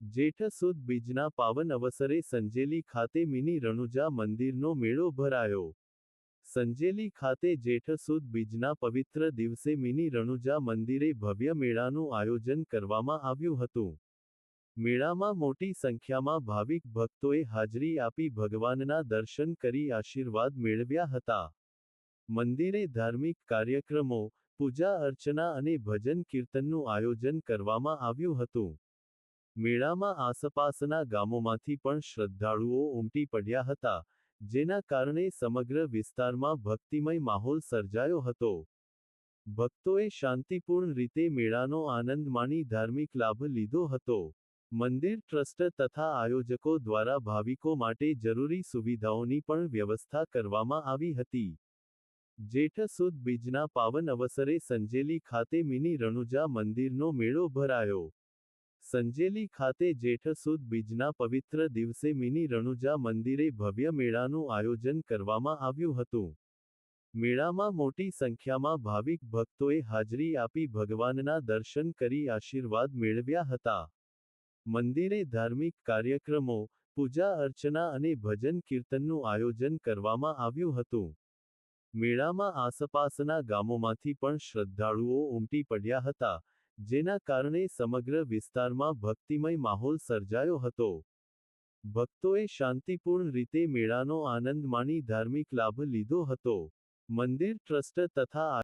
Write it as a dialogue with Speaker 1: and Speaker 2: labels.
Speaker 1: જેઠ સુદ બીજના પાવન અવસરે સંજેલી ખાતે મિની રણુજા મંદિરનો મેળો ભરાયો. સંજેલી ખાતે જેઠ સુદ બીજના પવિત્ર દિવસે મિની રણુજા મંદિરે ભવ્ય મેળાનું આયોજન કરવામાં આવ્યું હતું. મેળામાં મોટી સંખ્યામાં ભાવિક ભક્તોએ હાજરી આપી ભગવાનના દર્શન કરી આશીર્વાદ મેળવ્યા હતા. મંદિરે ધાર્મિક કાર્યક્રમો, પૂજા અર્ચના અને ભજન કીર્તનનું આયોજન કરવામાં આવ્યું હતું. મેળામાં આસપાસના ગામોમાંથી પણ શ્રદ્ધાળુઓ ઉમટી પડ્યા હતા, જેના કારણે સમગ્ર વિસ્તારમાં ભક્તિમય માહોલ સર્જાયો હતો. ભક્તોએ શાંતિપૂર્ણ રીતે મેળાનો આનંદ માણી ધાર્મિક લાભ લીધો હતો. મંદિર ટ્રસ્ટ તથા આયોજકો દ્વારા ભાવિકો માટે જરૂરી સુવિધાઓની પણ વ્યવસ્થા કરવામાં આવી હતી. જેઠ સુદ બીજના પાવન અવસરે સંજેલી ખાતે મિની રણુજા મંદિરનો મેળો ભરાયો. સંજેલી ખાતે જેઠ સુદ બીજના પવિત્ર દિવસે મિની રણુજા મંદિરે ભવ્ય મેળાનું આયોજન કરવામાં આવ્યું હતું. મેળામાં મોટી સંખ્યામાં ભાવિક ભક્તોએ હાજરી આપી ભગવાનના દર્શન કરી આશીર્વાદ મેળવ્યા હતા. મંદિરે ધાર્મિક કાર્યક્રમો, પૂજા અર્ચના અને ભજન કીર્તનનું આયોજન કરવામાં આવ્યું હતું. મેળામાં આસપાસના ગામોમાંથી પણ શ્રદ્ધાળુઓ ઉમટી પડ્યા હતા, જેના કારણે સમગ્ર વિસ્તારમાં ભક્તિમય માહોલ સર્જાયો હતો. ભક્તોએ શાંતિપૂર્ણ રીતે મેળાનો આનંદ માણી ધાર્મિક લાભ લીધો હતો. મંદિર ટ્રસ્ટ તથા